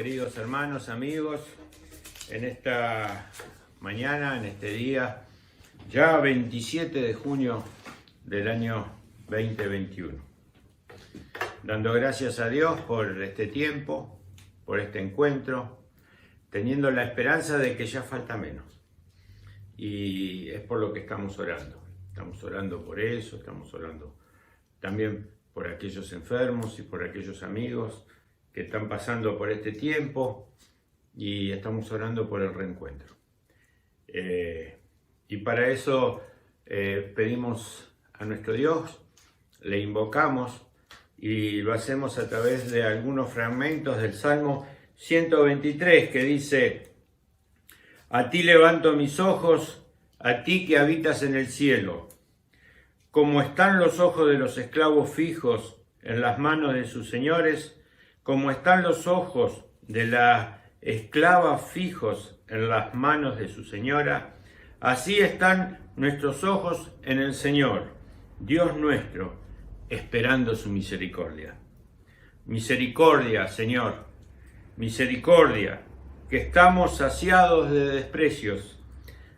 queridos hermanos, amigos, en esta mañana, en este día, ya 27 de junio del año 2021. Dando gracias a Dios por este tiempo, por este encuentro, teniendo la esperanza de que ya falta menos. Y es por lo que estamos orando. Estamos orando por eso, estamos orando también por aquellos enfermos y por aquellos amigos que están pasando por este tiempo, y estamos orando por el reencuentro. Y para eso pedimos a nuestro Dios, le invocamos, y lo hacemos a través de algunos fragmentos del Salmo 123, que dice: a ti levanto mis ojos, a ti que habitas en el cielo. Como están los ojos de los esclavos fijos en las manos de sus señores, como están los ojos de la esclava fijos en las manos de su señora, así están nuestros ojos en el Señor, Dios nuestro, esperando su misericordia. Misericordia, Señor, misericordia, que estamos saciados de desprecios.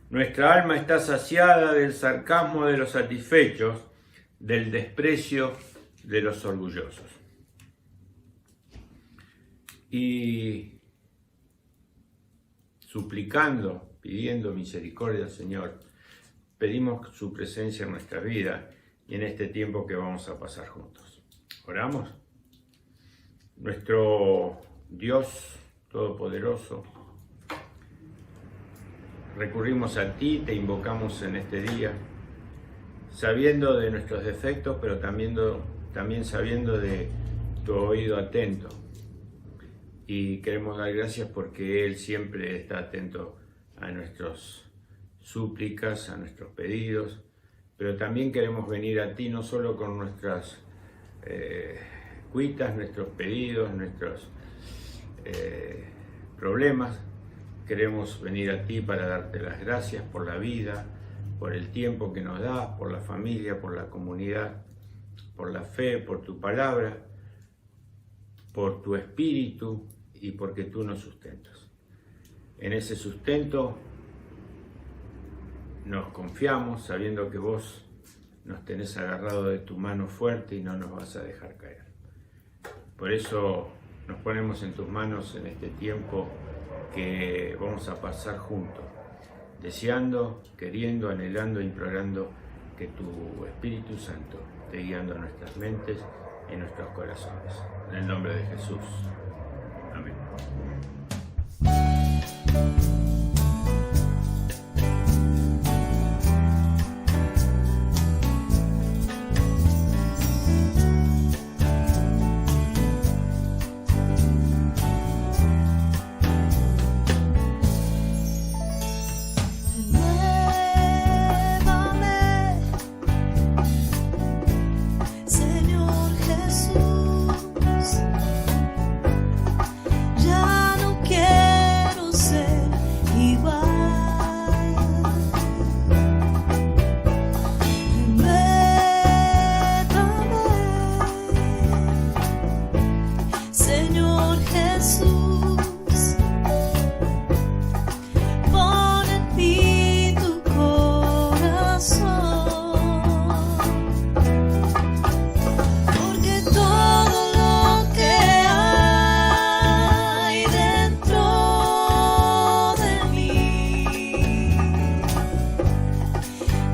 Nuestra alma está saciada del sarcasmo de los satisfechos, del desprecio de los orgullosos. Y suplicando, pidiendo misericordia al Señor, pedimos su presencia en nuestra vida y en este tiempo que vamos a pasar juntos. ¿Oramos? Nuestro Dios Todopoderoso, recurrimos a ti, te invocamos en este día, sabiendo de nuestros defectos, pero también sabiendo de tu oído atento. Y queremos dar gracias porque Él siempre está atento a nuestras súplicas, a nuestros pedidos, pero también queremos venir a ti no solo con nuestras cuitas, nuestros pedidos, nuestros problemas. Queremos venir a ti para darte las gracias por la vida, por el tiempo que nos das, por la familia, por la comunidad, por la fe, por tu palabra, por tu espíritu y porque tú nos sustentas. En ese sustento nos confiamos sabiendo que vos nos tenés agarrado de tu mano fuerte y no nos vas a dejar caer. Por eso nos ponemos en tus manos en este tiempo que vamos a pasar juntos, deseando, queriendo, anhelando, implorando que tu Espíritu Santo esté guiando nuestras mentes y nuestros corazones. En el nombre de Jesús. Amén.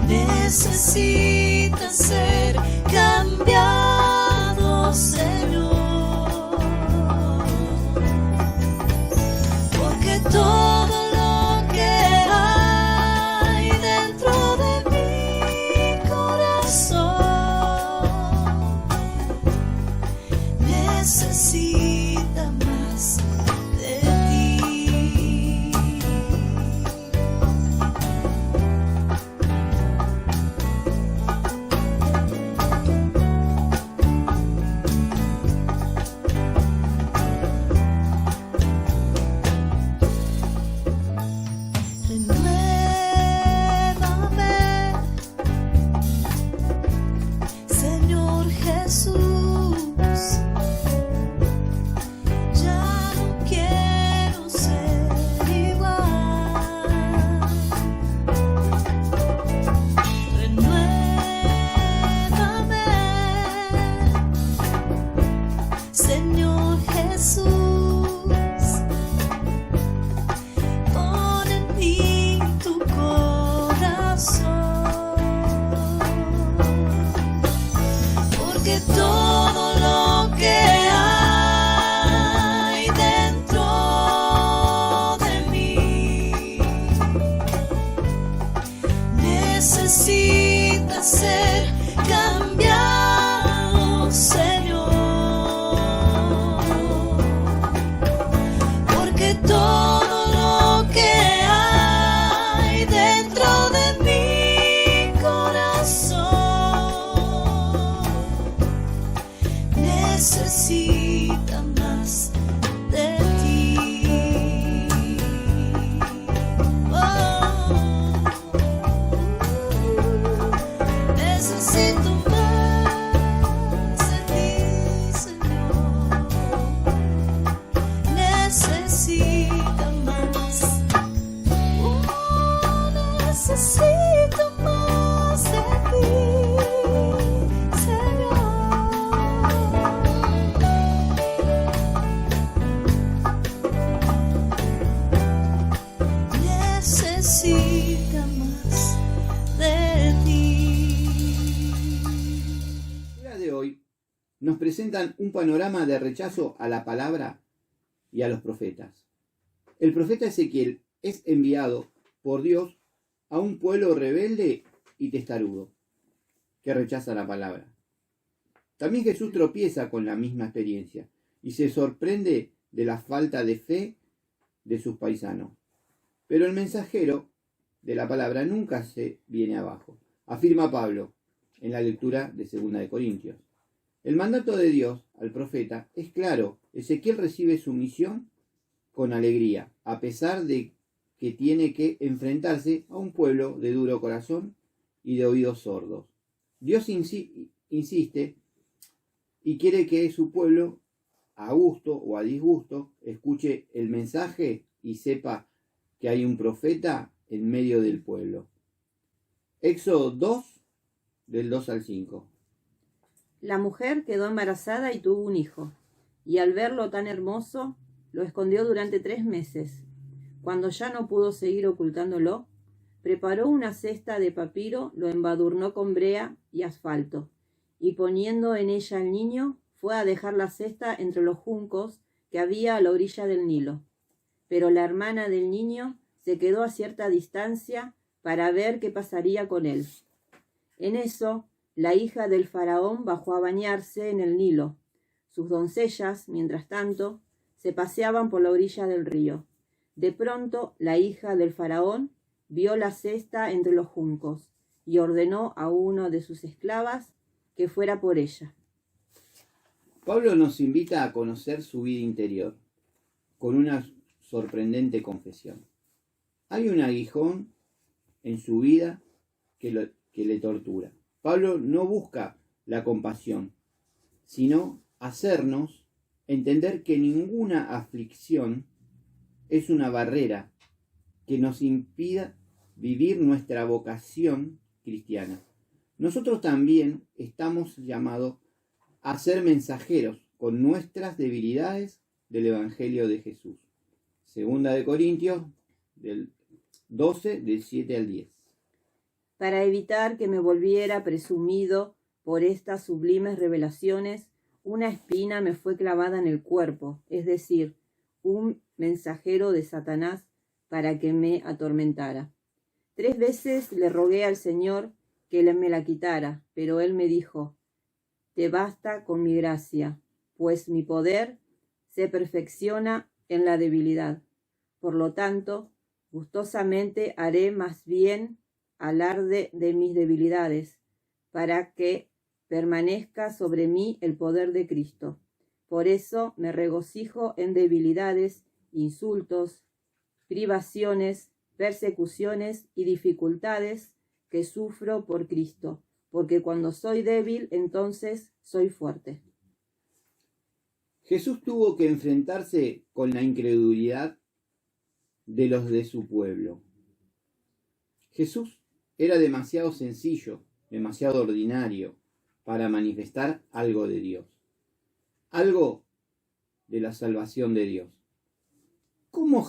Necesita ser cambiado, Señor, porque todo lo que hay dentro de mi corazón necesita más de ti. necesita ser cambiado, Señor, porque todo lo que hay dentro de mi corazón necesita más de ti. Necesito más de ti, Señor. Necesito más. Necesito más de ti, Señor. Necesita más de ti. El día de hoy nos presentan un panorama de rechazo a la palabra y a los profetas. El profeta Ezequiel es enviado por Dios a un pueblo rebelde y testarudo que rechaza la palabra. También Jesús tropieza con la misma experiencia y se sorprende de la falta de fe de sus paisanos. Pero el mensajero de la palabra nunca se viene abajo, afirma Pablo en la lectura de 2 de Corintios. El mandato de Dios al profeta es claro. Ezequiel recibe su misión con alegría, a pesar de que tiene que enfrentarse a un pueblo de duro corazón y de oídos sordos. Dios insiste y quiere que su pueblo, a gusto o a disgusto, escuche el mensaje y sepa que hay un profeta en medio del pueblo. Éxodo 2, del 2 al 5. La mujer quedó embarazada y tuvo un hijo, y al verlo tan hermoso, lo escondió durante 3 meses. Cuando ya no pudo seguir ocultándolo, preparó una cesta de papiro, lo embadurnó con brea y asfalto, y poniendo en ella al niño, fue a dejar la cesta entre los juncos que había a la orilla del Nilo. Pero la hermana del niño se quedó a cierta distancia para ver qué pasaría con él. En eso, la hija del faraón bajó a bañarse en el Nilo. Sus doncellas, mientras tanto, se paseaban por la orilla del río. De pronto, la hija del faraón vio la cesta entre los juncos y ordenó a uno de sus esclavas que fuera por ella. Pablo nos invita a conocer su vida interior con una sorprendente confesión. Hay un aguijón en su vida que le tortura. Pablo no busca la compasión, sino hacernos entender que ninguna aflicción es una barrera que nos impida vivir nuestra vocación cristiana. Nosotros también estamos llamados a ser mensajeros con nuestras debilidades del Evangelio de Jesús. 2 de Corintios, del 12, del 7 al 10. Para evitar que me volviera presumido por estas sublimes revelaciones, una espina me fue clavada en el cuerpo, es decir, un mensajero de Satanás para que me atormentara. 3 veces le rogué al Señor que me la quitara, pero él me dijo: te basta con mi gracia, pues mi poder se perfecciona en la debilidad. Por lo tanto, gustosamente haré más bien alarde de mis debilidades, para que permanezca sobre mí el poder de Cristo. Por eso me regocijo en debilidades, insultos, privaciones, persecuciones y dificultades que sufro por Cristo, porque cuando soy débil, entonces soy fuerte. Jesús tuvo que enfrentarse con la incredulidad de los de su pueblo. Jesús era demasiado sencillo, demasiado ordinario para manifestar algo de Dios, algo de la salvación de Dios. ¿Cómo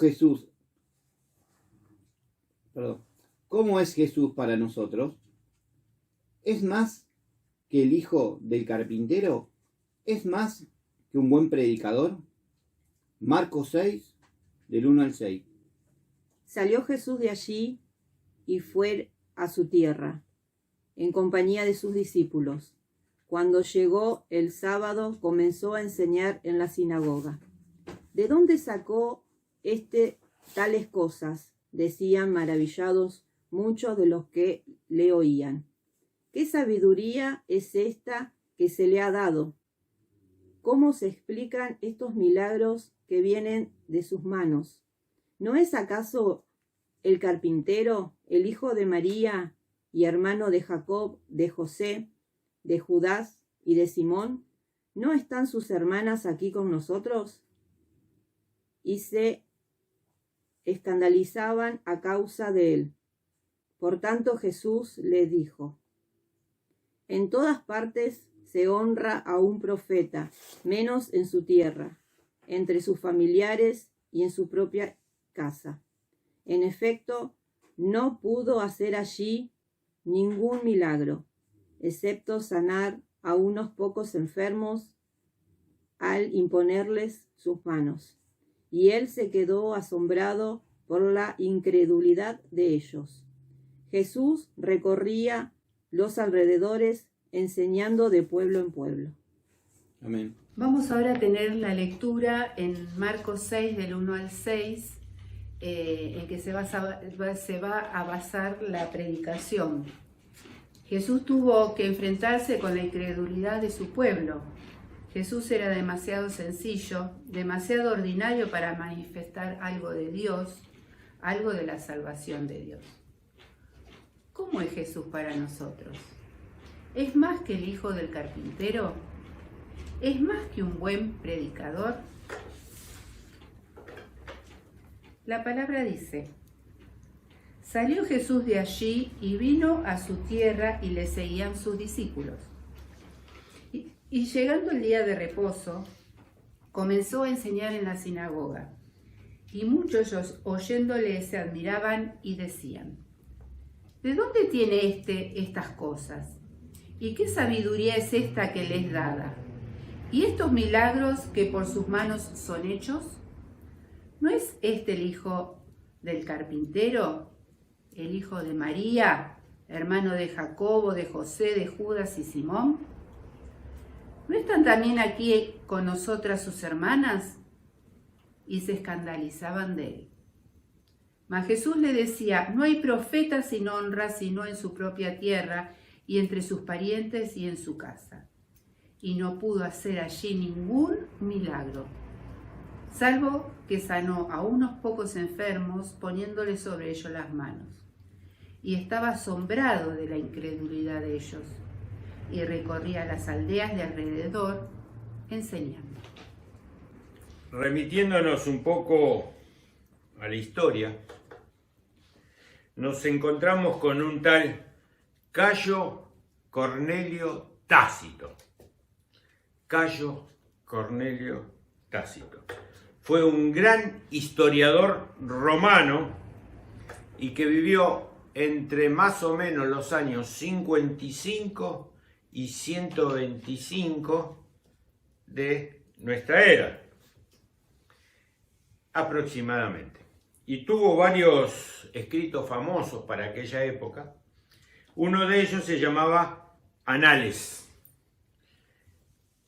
es Jesús para nosotros? ¿Es más que el hijo del carpintero? ¿Es más que un buen predicador? Marcos 6, del 1 al 6. Salió Jesús de allí y fue a su tierra, en compañía de sus discípulos. Cuando llegó el sábado, comenzó a enseñar en la sinagoga. ¿De dónde sacó tales cosas?, decían maravillados muchos de los que le oían. ¿Qué sabiduría es esta que se le ha dado? ¿Cómo se explican estos milagros que vienen de sus manos? ¿No es acaso el carpintero, el hijo de María y hermano de Jacob, de José, de Judas y de Simón? ¿No están sus hermanas aquí con nosotros? Y se escandalizaban a causa de él. Por tanto Jesús les dijo: en todas partes se honra a un profeta, menos en su tierra, entre sus familiares y en su propia casa. En efecto, no pudo hacer allí ningún milagro, excepto sanar a unos pocos enfermos al imponerles sus manos. Y él se quedó asombrado por la incredulidad de ellos. Jesús recorría los alrededores enseñando de pueblo en pueblo. Amén. Vamos ahora a tener la lectura en Marcos 6, del 1 al 6, en que se va a basar la predicación. Jesús tuvo que enfrentarse con la incredulidad de su pueblo. Jesús era demasiado sencillo, demasiado ordinario para manifestar algo de Dios, algo de la salvación de Dios. ¿Cómo es Jesús para nosotros? ¿Es más que el hijo del carpintero? ¿Es más que un buen predicador? La palabra dice: salió Jesús de allí y vino a su tierra y le seguían sus discípulos. Y llegando el día de reposo, comenzó a enseñar en la sinagoga. Y muchos oyéndole se admiraban y decían: ¿de dónde tiene estas cosas? ¿Y qué sabiduría es esta que le es dada? ¿Y estos milagros que por sus manos son hechos? ¿No es este el hijo del carpintero, el hijo de María, hermano de Jacobo, de José, de Judas y Simón? ¿No están también aquí con nosotras sus hermanas? Y se escandalizaban de él. Mas Jesús le decía: no hay profeta sin honra sino en su propia tierra y entre sus parientes y en su casa. Y no pudo hacer allí ningún milagro, salvo que sanó a unos pocos enfermos poniéndole sobre ellos las manos. Y estaba asombrado de la incredulidad de ellos, y recorría las aldeas de alrededor enseñando. Remitiéndonos un poco a la historia, nos encontramos con un tal Cayo Cornelio Tácito. Cayo Cornelio Tácito fue un gran historiador romano y que vivió entre más o menos los años 55 y 125 de nuestra era, aproximadamente. Y tuvo varios escritos famosos para aquella época. Uno de ellos se llamaba Anales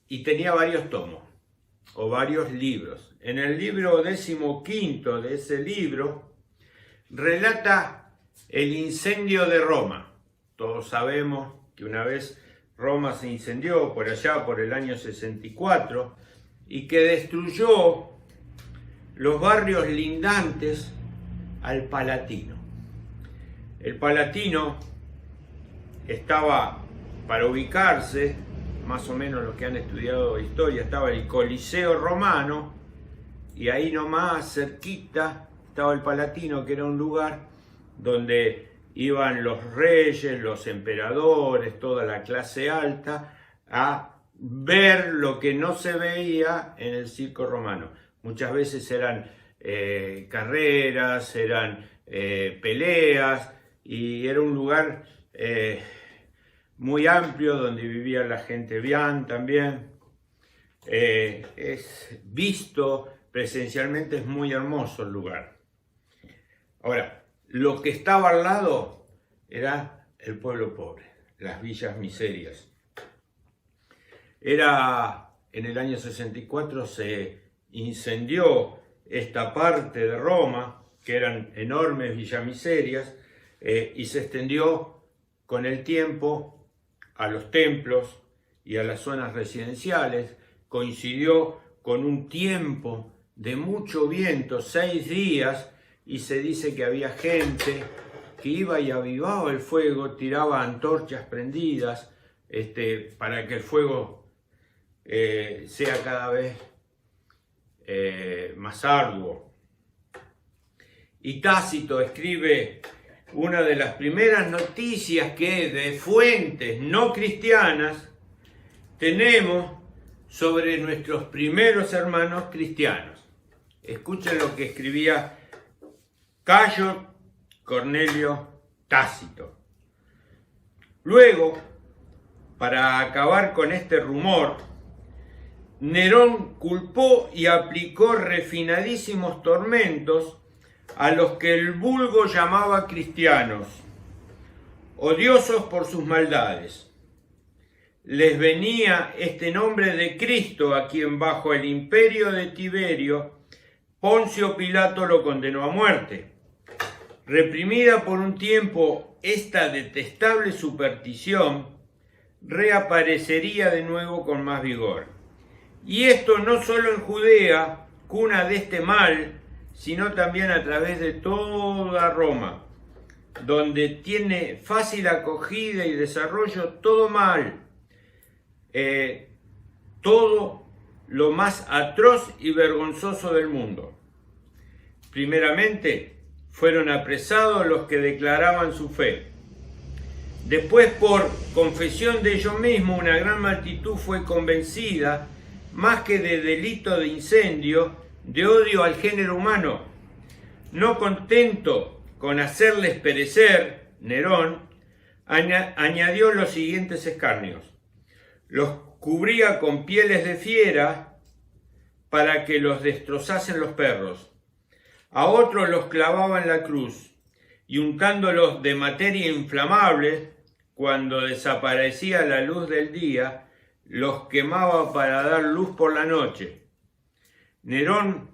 y tenía varios tomos o varios libros. En el libro 15 de ese libro relata el incendio de Roma. Todos sabemos que una vez Roma se incendió por allá por el año 64 y que destruyó los barrios lindantes al Palatino. El Palatino estaba, para ubicarse, más o menos los que han estudiado historia, estaba el Coliseo Romano y ahí nomás, cerquita, estaba el Palatino, que era un lugar donde iban los reyes, los emperadores, toda la clase alta, a ver lo que no se veía en el circo romano. Muchas veces eran carreras, eran peleas, y era un lugar muy amplio donde vivía la gente bien también. Es visto presencialmente, es muy hermoso el lugar. Ahora, lo que estaba al lado era el pueblo pobre, las villas miserias. Era en el año 64 se incendió esta parte de Roma, que eran enormes villamiserias, y se extendió con el tiempo a los templos y a las zonas residenciales. Coincidió con un tiempo de mucho viento, 6 días, y se dice que había gente que iba y avivaba el fuego, tiraba antorchas prendidas, para que el fuego sea cada vez más arduo. Y Tácito escribe una de las primeras noticias que de fuentes no cristianas tenemos sobre nuestros primeros hermanos cristianos. Escuchen lo que escribía Cayo Cornelio Tácito. Luego, para acabar con este rumor, Nerón culpó y aplicó refinadísimos tormentos a los que el vulgo llamaba cristianos, odiosos por sus maldades. Les venía este nombre de Cristo, a quien bajo el imperio de Tiberio, Poncio Pilato lo condenó a muerte. Reprimida por un tiempo esta detestable superstición, reaparecería de nuevo con más vigor. Y esto no solo en Judea, cuna de este mal, sino también a través de toda Roma, donde tiene fácil acogida y desarrollo todo mal, todo lo más atroz y vergonzoso del mundo. Primeramente, fueron apresados los que declaraban su fe. Después, por confesión de ellos mismos, una gran multitud fue convencida, más que de delito de incendio, de odio al género humano. No contento con hacerles perecer, Nerón añadió los siguientes escarnios. Los cubría con pieles de fiera para que los destrozasen los perros. A otros los clavaba en la cruz y untándolos de materia inflamable, cuando desaparecía la luz del día, los quemaba para dar luz por la noche. Nerón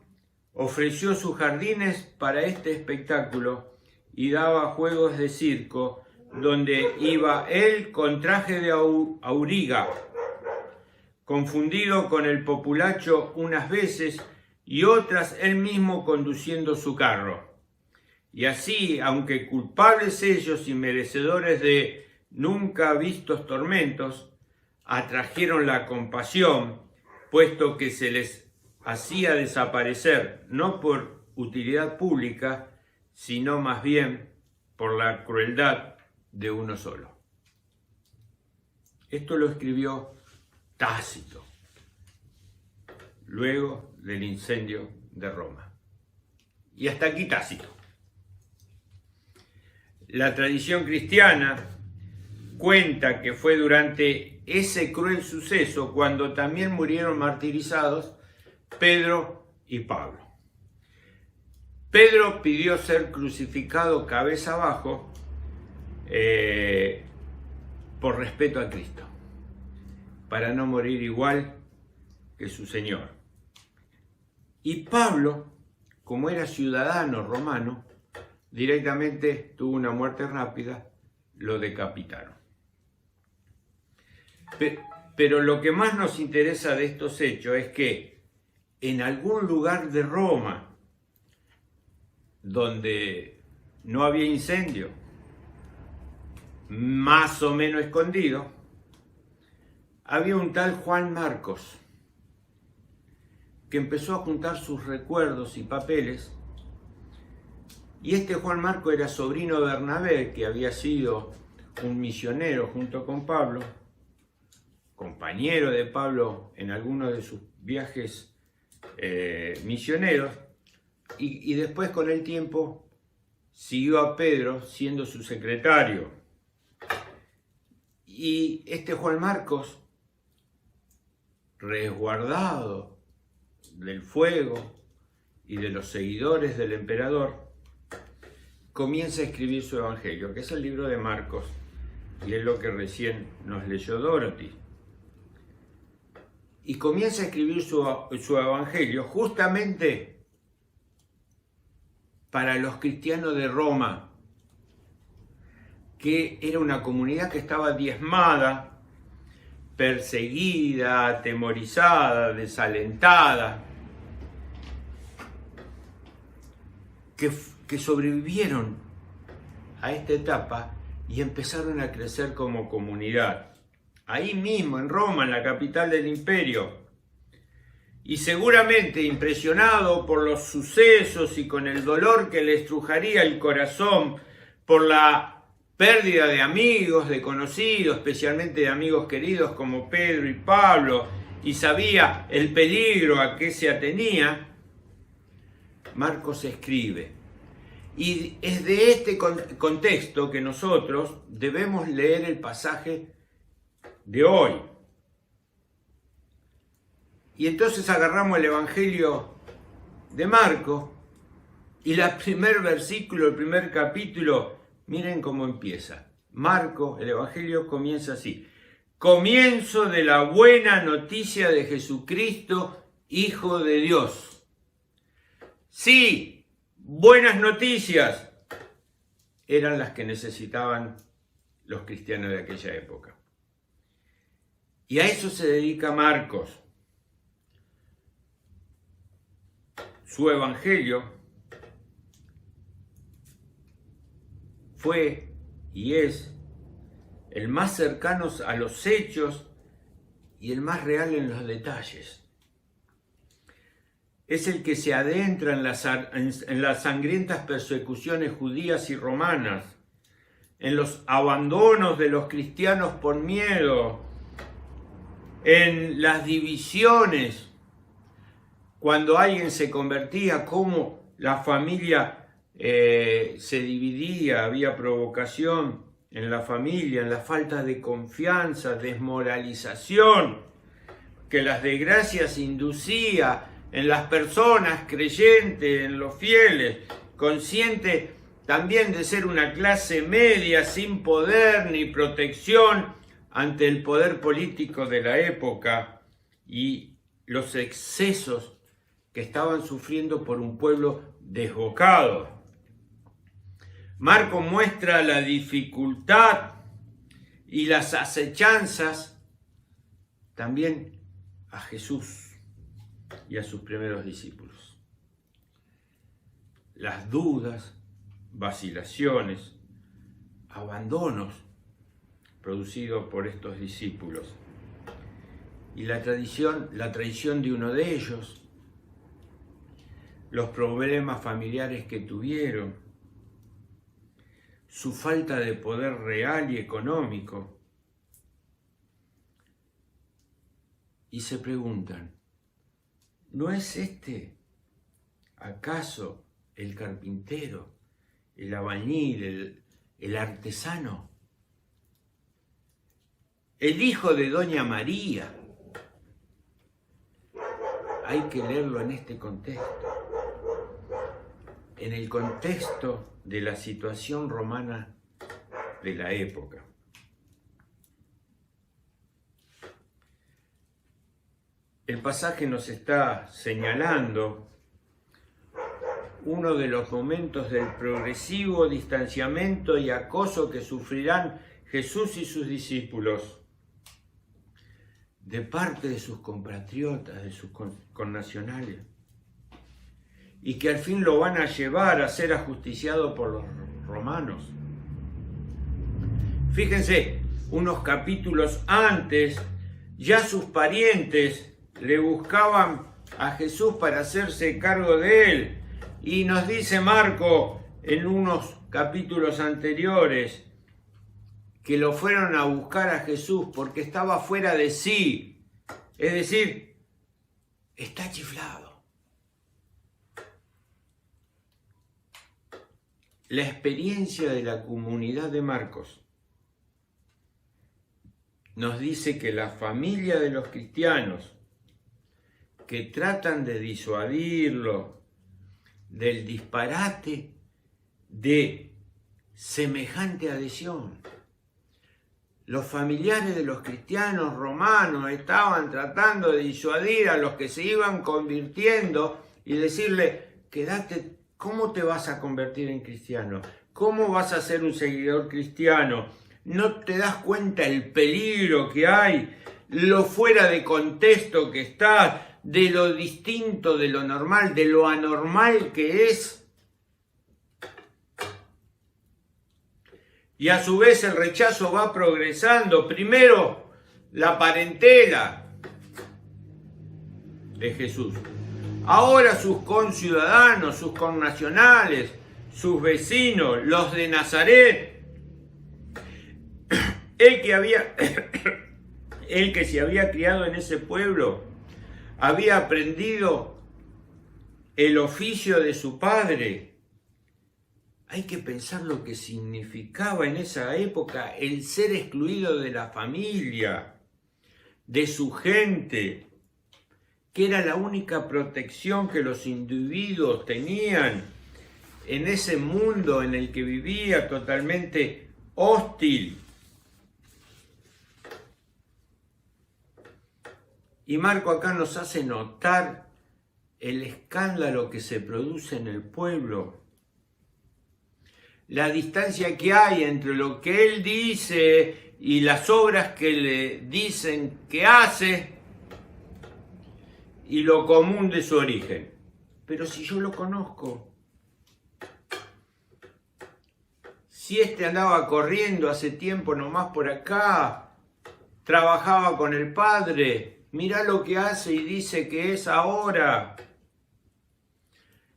ofreció sus jardines para este espectáculo y daba juegos de circo donde iba él con traje de auriga, confundido con el populacho unas veces y otras él mismo conduciendo su carro. Y así, aunque culpables ellos y merecedores de nunca vistos tormentos, atrajeron la compasión, puesto que se les hacía desaparecer, no por utilidad pública, sino más bien por la crueldad de uno solo. Esto lo escribió Tácito, luego del incendio de Roma. Y hasta aquí Tácito. La tradición cristiana cuenta que fue durante ese cruel suceso cuando también murieron martirizados Pedro y Pablo. Pedro pidió ser crucificado cabeza abajo por respeto a Cristo, para no morir igual que su Señor. Y Pablo, como era ciudadano romano, directamente tuvo una muerte rápida, lo decapitaron. Pero lo que más nos interesa de estos hechos es que en algún lugar de Roma, donde no había incendio, más o menos escondido, había un tal Juan Marcos, que empezó a juntar sus recuerdos y papeles, y este Juan Marcos era sobrino de Bernabé, que había sido un misionero junto con Pablo, compañero de Pablo en algunos de sus viajes misioneros, y después con el tiempo siguió a Pedro siendo su secretario. Y este Juan Marcos, resguardado del fuego y de los seguidores del emperador, comienza a escribir su evangelio, que es el libro de Marcos, y es lo que recién nos leyó Dorothy. Y comienza a escribir su evangelio justamente para los cristianos de Roma, que era una comunidad que estaba diezmada, perseguida, atemorizada, desalentada, que sobrevivieron a esta etapa y empezaron a crecer como comunidad. Ahí mismo, en Roma, en la capital del imperio. Y seguramente impresionado por los sucesos y con el dolor que le estrujaría el corazón por la pérdida de amigos, de conocidos, especialmente de amigos queridos como Pedro y Pablo, y sabía el peligro a que se atenía, Marcos escribe. Y es de este contexto que nosotros debemos leer el pasaje de hoy. Y entonces agarramos el Evangelio de Marcos y el primer versículo, el primer capítulo, miren cómo empieza. Marcos, el Evangelio comienza así. Comienzo de la buena noticia de Jesucristo, Hijo de Dios. Sí, buenas noticias eran las que necesitaban los cristianos de aquella época. Y a eso se dedica Marcos. Su evangelio fue y es el más cercano a los hechos y el más real en los detalles. Es el que se adentra en las sangrientas persecuciones judías y romanas, en los abandonos de los cristianos por miedo, en las divisiones, cuando alguien se convertía, cómo la familia se dividía, había provocación en la familia, en la falta de confianza, desmoralización, que las desgracias inducía en las personas creyentes, en los fieles, conscientes también de ser una clase media sin poder ni protección ante el poder político de la época y los excesos que estaban sufriendo por un pueblo desbocado. Marcos muestra la dificultad y las acechanzas también a Jesús y a sus primeros discípulos. Las dudas, vacilaciones, abandonos producidos por estos discípulos y la traición de uno de ellos, los problemas familiares que tuvieron, su falta de poder real y económico. Y se preguntan, ¿no es este acaso el carpintero, el albañil, el artesano, el hijo de Doña María? Hay que leerlo en este contexto, en el contexto de la situación romana de la época. El pasaje nos está señalando uno de los momentos del progresivo distanciamiento y acoso que sufrirán Jesús y sus discípulos de parte de sus compatriotas, de sus connacionales, y que al fin lo van a llevar a ser ajusticiado por los romanos. Fíjense, unos capítulos antes, ya sus parientes le buscaban a Jesús para hacerse cargo de él, y nos dice Marco en unos capítulos anteriores que lo fueron a buscar a Jesús porque estaba fuera de sí, es decir, está chiflado. La experiencia de la comunidad de Marcos nos dice que la familia de los cristianos que tratan de disuadirlo del disparate de semejante adhesión, los familiares de los cristianos romanos estaban tratando de disuadir a los que se iban convirtiendo y decirle, quédate, ¿cómo te vas a convertir en cristiano? ¿Cómo vas a ser un seguidor cristiano? ¿No te das cuenta el peligro que hay? Lo fuera de contexto que estás, de lo distinto, de lo normal, de lo anormal que es. Y a su vez el rechazo va progresando. Primero, la parentela de Jesús. Ahora sus conciudadanos, sus connacionales, sus vecinos, los de Nazaret. El que se había criado en ese pueblo, había aprendido el oficio de su padre. Hay que pensar lo que significaba en esa época el ser excluido de la familia, de su gente, que era la única protección que los individuos tenían en ese mundo en el que vivía totalmente hostil. Y Marco acá nos hace notar el escándalo que se produce en el pueblo. La distancia que hay entre lo que él dice y las obras que le dicen que hace y lo común de su origen. Pero si yo lo conozco, si este andaba corriendo hace tiempo nomás por acá, trabajaba con el padre, mirá lo que hace y dice que es ahora.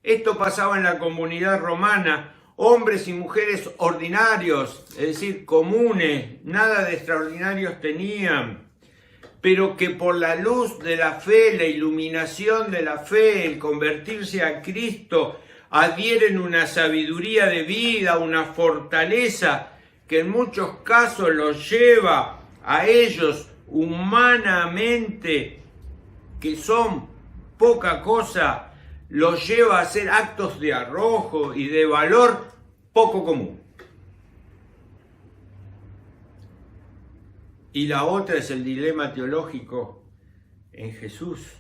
Esto pasaba en la comunidad romana. Hombres y mujeres ordinarios, es decir, comunes, nada de extraordinarios tenían, pero que por la luz de la fe, la iluminación de la fe, el convertirse a Cristo, adhieren una sabiduría de vida, una fortaleza que en muchos casos los lleva a ellos humanamente, que son poca cosa, los lleva a hacer actos de arrojo y de valor poco común. Y la otra es el dilema teológico en Jesús.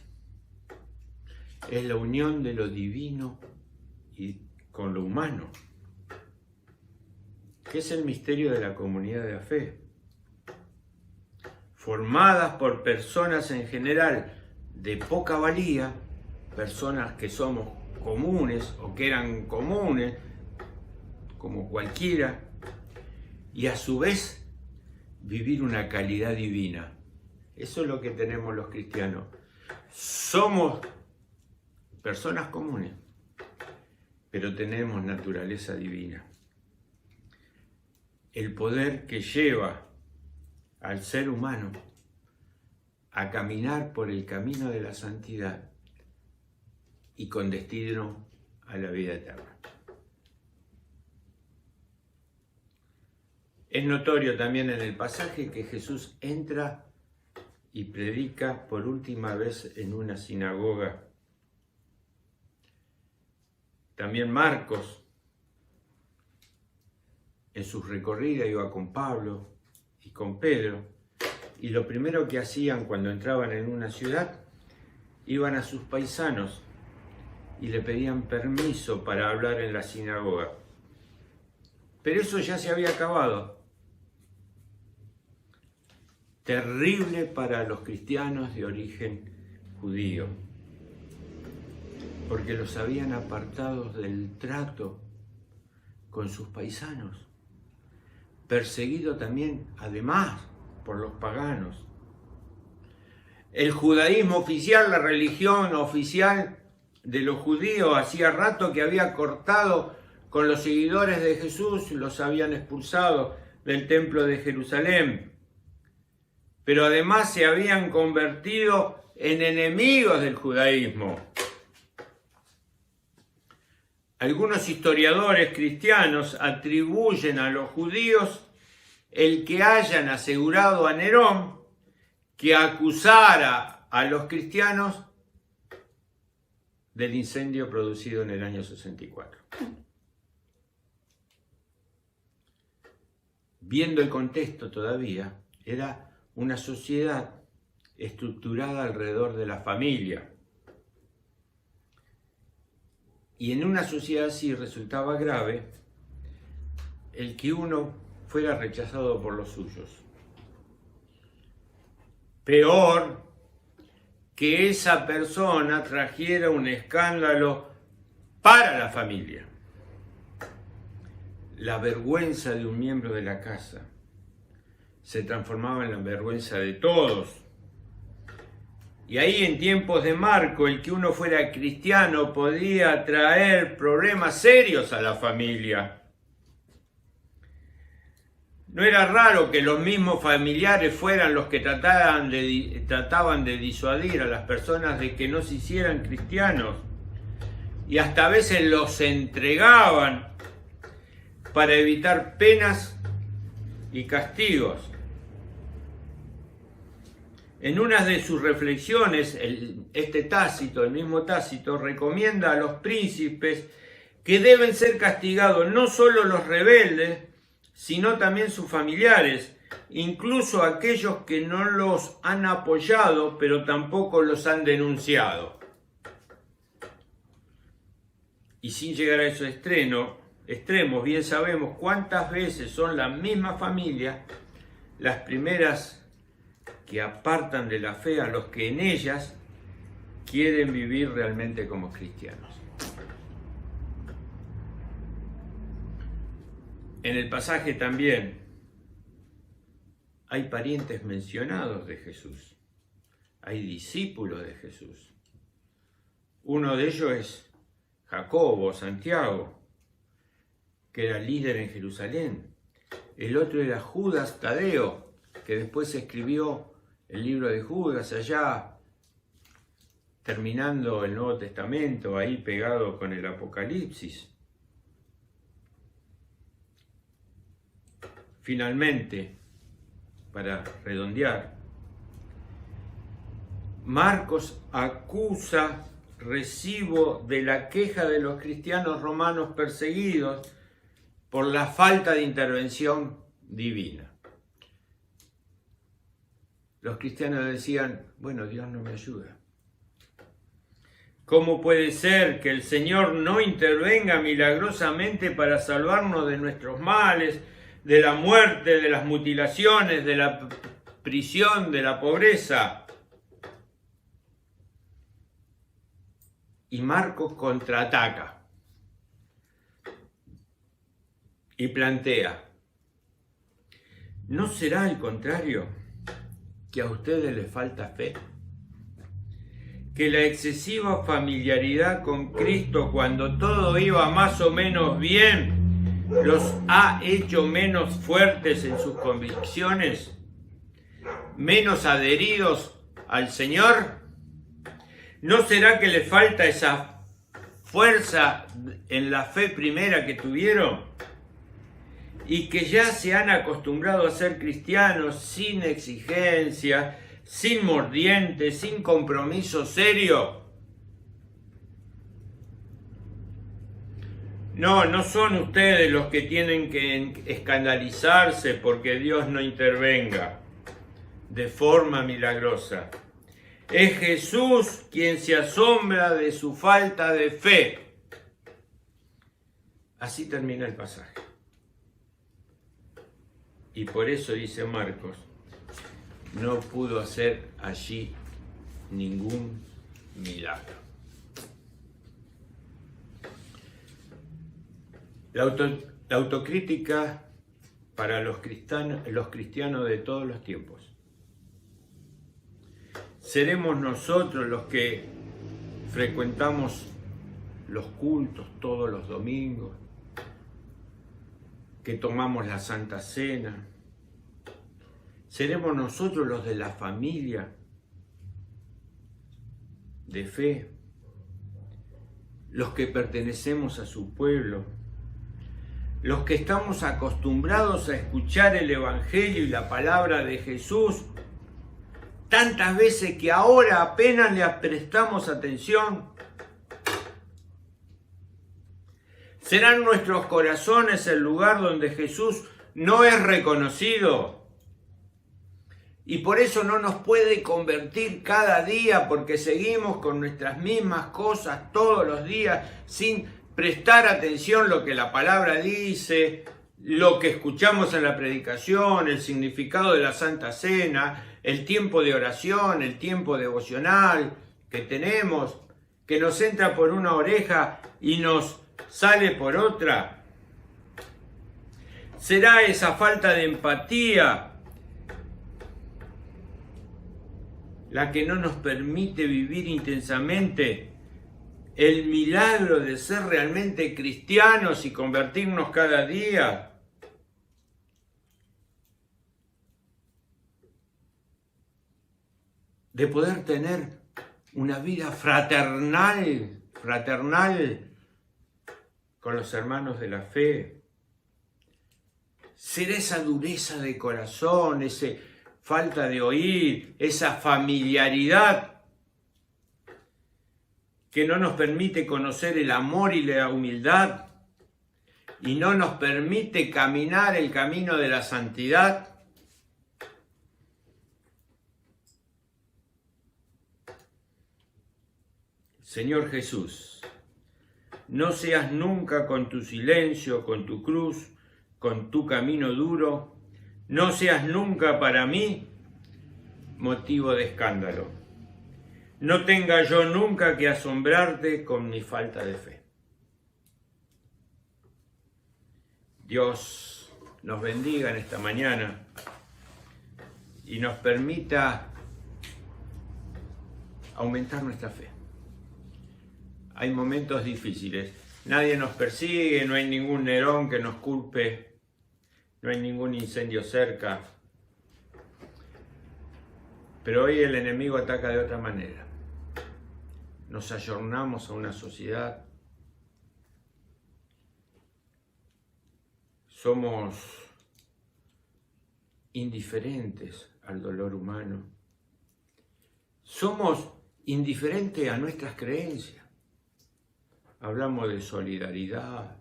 Es la unión de lo divino y con lo humano, que es el misterio de la comunidad de la fe, formadas por personas en general de poca valía, personas que somos comunes o que eran comunes, como cualquiera, y a su vez vivir una calidad divina. Eso es lo que tenemos los cristianos. Somos personas comunes, pero tenemos naturaleza divina. El poder que lleva al ser humano a caminar por el camino de la santidad y con destino a la vida eterna. Es notorio también en el pasaje que Jesús entra y predica por última vez en una sinagoga. También Marcos, en sus recorridas, iba con Pablo y con Pedro, y lo primero que hacían cuando entraban en una ciudad, iban a sus paisanos y le pedían permiso para hablar en la sinagoga. Pero eso ya se había acabado. Terrible para los cristianos de origen judío, porque los habían apartado del trato con sus paisanos, perseguido también, además, por los paganos. El judaísmo oficial, la religión oficial de los judíos, hacía rato que había cortado con los seguidores de Jesús, los habían expulsado del templo de Jerusalén. Pero además se habían convertido en enemigos del judaísmo. Algunos historiadores cristianos atribuyen a los judíos el que hayan asegurado a Nerón que acusara a los cristianos del incendio producido en el año 64. Viendo el contexto todavía, Era una sociedad estructurada alrededor de la familia. Y en una sociedad así resultaba grave el que uno fuera rechazado por los suyos. Peor, que esa persona trajera un escándalo para la familia. La vergüenza de un miembro de la casa se transformaba en la vergüenza de todos. Y ahí, en tiempos de Marco, el que uno fuera cristiano podía traer problemas serios a la familia. No era raro que los mismos familiares fueran los que trataban de disuadir a las personas de que no se hicieran cristianos, y hasta a veces los entregaban para evitar penas y castigos. En una de sus reflexiones, el mismo Tácito, recomienda a los príncipes que deben ser castigados no solo los rebeldes, sino también sus familiares, incluso aquellos que no los han apoyado, pero tampoco los han denunciado. Y sin llegar a esos extremos, bien sabemos cuántas veces son las mismas familias las primeras que apartan de la fe a los que en ellas quieren vivir realmente como cristianos. En el pasaje también hay parientes mencionados de Jesús, hay discípulos de Jesús. Uno de ellos es Jacobo, Santiago, que era líder en Jerusalén. El otro era Judas Tadeo, que después escribió el libro de Judas allá, terminando el Nuevo Testamento, ahí pegado con el Apocalipsis. Finalmente, para redondear, Marcos acusa recibo de la queja de los cristianos romanos perseguidos por la falta de intervención divina. Los cristianos decían, bueno, Dios no me ayuda. ¿Cómo puede ser que el Señor no intervenga milagrosamente para salvarnos de nuestros males, de la muerte, de las mutilaciones, de la prisión, de la pobreza? Y Marcos contraataca y plantea, ¿no será al contrario que a ustedes les falta fe? Que la excesiva familiaridad con Cristo cuando todo iba más o menos bien los ha hecho menos fuertes en sus convicciones, menos adheridos al Señor. ¿No será que les falta esa fuerza en la fe primera que tuvieron? Y que ya se han acostumbrado a ser cristianos sin exigencia, sin mordientes, sin compromiso serio. No son ustedes los que tienen que escandalizarse porque Dios no intervenga de forma milagrosa. Es Jesús quien se asombra de su falta de fe. Así termina el pasaje. Y por eso dice Marcos, no pudo hacer allí ningún milagro. La autocrítica para los cristianos de todos los tiempos. ¿Seremos nosotros los que frecuentamos los cultos todos los domingos? ¿Que tomamos la Santa Cena? ¿Seremos nosotros los de la familia de fe? Los que pertenecemos a su pueblo, los que estamos acostumbrados a escuchar el Evangelio y la palabra de Jesús tantas veces que ahora apenas le prestamos atención. ¿Serán nuestros corazones el lugar donde Jesús no es reconocido? y por eso no nos puede convertir cada día, porque seguimos con nuestras mismas cosas todos los días sin prestar atención a lo que la palabra dice, lo que escuchamos en la predicación, el significado de la Santa Cena, el tiempo de oración, el tiempo devocional que tenemos, que nos entra por una oreja y nos sale por otra. ¿Será esa falta de empatía la que no nos permite vivir intensamente el milagro de ser realmente cristianos y convertirnos cada día? De poder tener una vida fraternal con los hermanos de la fe. ¿Será esa dureza de corazón, esa falta de oír, esa familiaridad que no nos permite conocer el amor y la humildad y no nos permite caminar el camino de la santidad? Señor Jesús, no seas nunca con tu silencio, con tu cruz, con tu camino duro, no seas nunca para mí motivo de escándalo. No tenga yo nunca que asombrarte con mi falta de fe. Dios nos bendiga en esta mañana y nos permita aumentar nuestra fe. Hay momentos difíciles, nadie nos persigue, no hay ningún Nerón que nos culpe, no hay ningún incendio cerca. Pero hoy el enemigo ataca de otra manera. Nos ayornamos a una sociedad. Somos indiferentes al dolor humano. Somos indiferentes a nuestras creencias. Hablamos de solidaridad,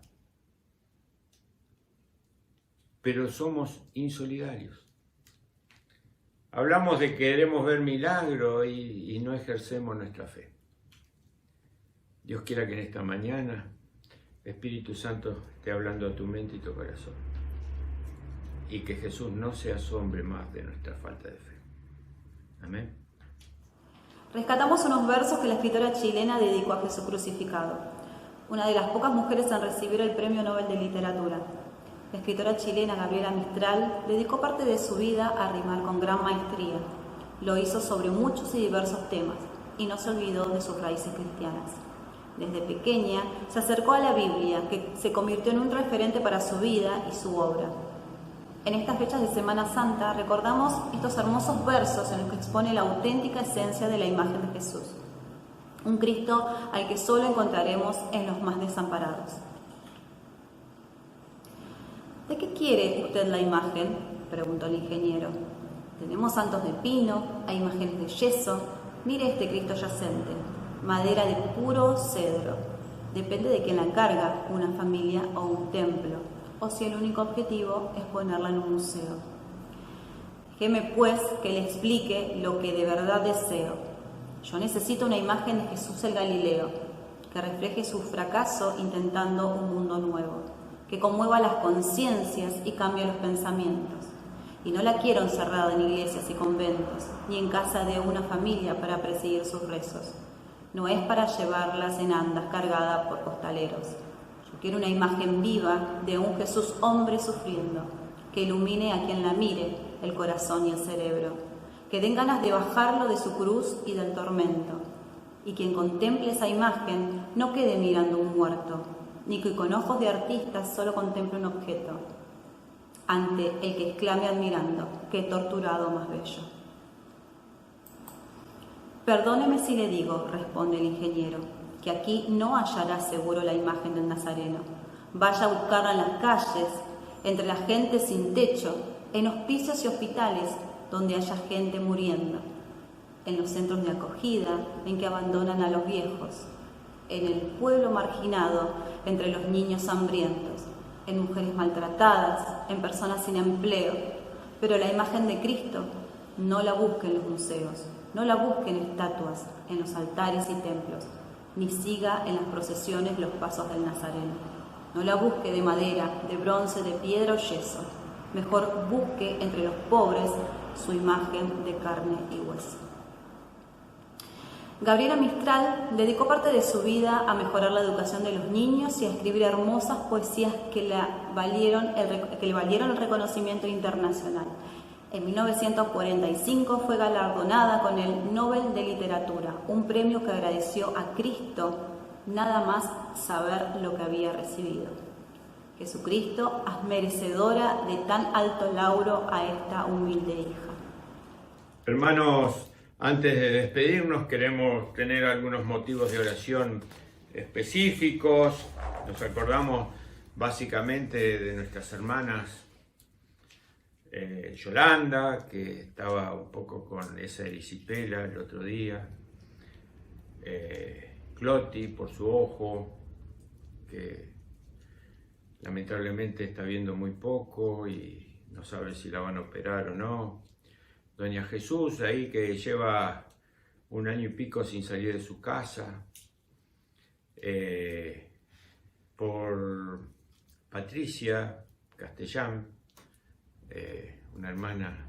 pero somos insolidarios. Hablamos de que queremos ver milagros y no ejercemos nuestra fe. Dios quiera que en esta mañana el Espíritu Santo esté hablando a tu mente y tu corazón y que Jesús no se asombre más de nuestra falta de fe. Amén. Rescatamos unos versos que la escritora chilena dedicó a Jesús crucificado, una de las pocas mujeres en recibir el Premio Nobel de Literatura. La escritora chilena Gabriela Mistral dedicó parte de su vida a rimar con gran maestría. Lo hizo sobre muchos y diversos temas y no se olvidó de sus raíces cristianas. Desde pequeña se acercó a la Biblia, que se convirtió en un referente para su vida y su obra. En estas fechas de Semana Santa recordamos estos hermosos versos en los que expone la auténtica esencia de la imagen de Jesús. Un Cristo al que solo encontraremos en los más desamparados. ¿De qué quiere usted la imagen?, preguntó el ingeniero. Tenemos santos de pino, hay imágenes de yeso. Mire este Cristo yacente, madera de puro cedro. Depende de quién la encarga, una familia o un templo, o si el único objetivo es ponerla en un museo. Déjeme pues que le explique lo que de verdad deseo. Yo necesito una imagen de Jesús el Galileo, que refleje su fracaso intentando un mundo nuevo, que conmueva las conciencias y cambie los pensamientos. Y no la quiero encerrada en iglesias y conventos, ni en casa de una familia para presidir sus rezos. No es para llevarlas en andas cargada por costaleros. Yo quiero una imagen viva de un Jesús hombre sufriendo, que ilumine a quien la mire el corazón y el cerebro, que den ganas de bajarlo de su cruz y del tormento, y quien contemple esa imagen no quede mirando un muerto, ni que con ojos de artistas solo contemple un objeto, ante el que exclame admirando: ¡qué torturado más bello! Perdóneme si le digo, responde el ingeniero, que aquí no hallará seguro la imagen del Nazareno. Vaya a buscarla en las calles, entre la gente sin techo, en hospicios y hospitales, donde haya gente muriendo, en los centros de acogida en que abandonan a los viejos, en el pueblo marginado entre los niños hambrientos, en mujeres maltratadas, en personas sin empleo. Pero la imagen de Cristo No la busque en los museos, no la busque en estatuas, en los altares y templos, ni siga en las procesiones los pasos del Nazareno. No la busque de madera, de bronce, de piedra o yeso. Mejor busque entre los pobres su imagen de carne y hueso. Gabriela Mistral dedicó parte de su vida a mejorar la educación de los niños y a escribir hermosas poesías que le valieron el reconocimiento internacional. En 1945 fue galardonada con el Nobel de Literatura, un premio que agradeció a Cristo nada más saber lo que había recibido. Jesucristo, haz merecedora de tan alto lauro a esta humilde hija. Hermanos, antes de despedirnos queremos tener algunos motivos de oración específicos. Nos acordamos básicamente de nuestras hermanas Yolanda, que estaba un poco con esa erisipela el otro día, Cloti por su ojo, que lamentablemente está viendo muy poco y no sabe si la van a operar o no. Doña Jesús, ahí que lleva 1 año y pico sin salir de su casa. Por Patricia Castellán, una hermana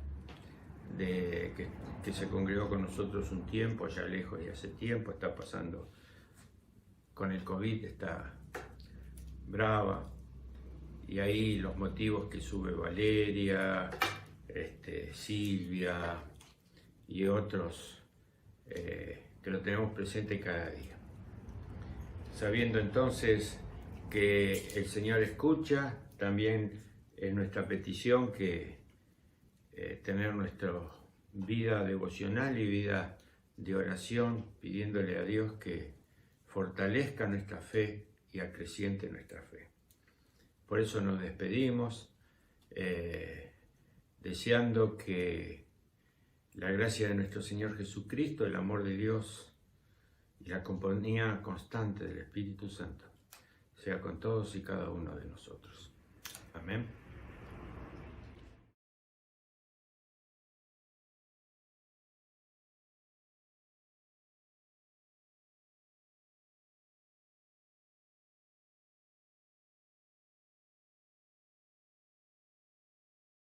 que se congregó con nosotros un tiempo, allá lejos y hace tiempo, está pasando con el COVID, está brava. Y ahí los motivos que sube Valeria, Silvia y otros que lo tenemos presente cada día. Sabiendo entonces que el Señor escucha, también es nuestra petición que tener nuestra vida devocional y vida de oración, pidiéndole a Dios que fortalezca nuestra fe y acreciente nuestra fe. Por eso nos despedimos, deseando que la gracia de nuestro Señor Jesucristo, el amor de Dios y la compañía constante del Espíritu Santo sea con todos y cada uno de nosotros. Amén.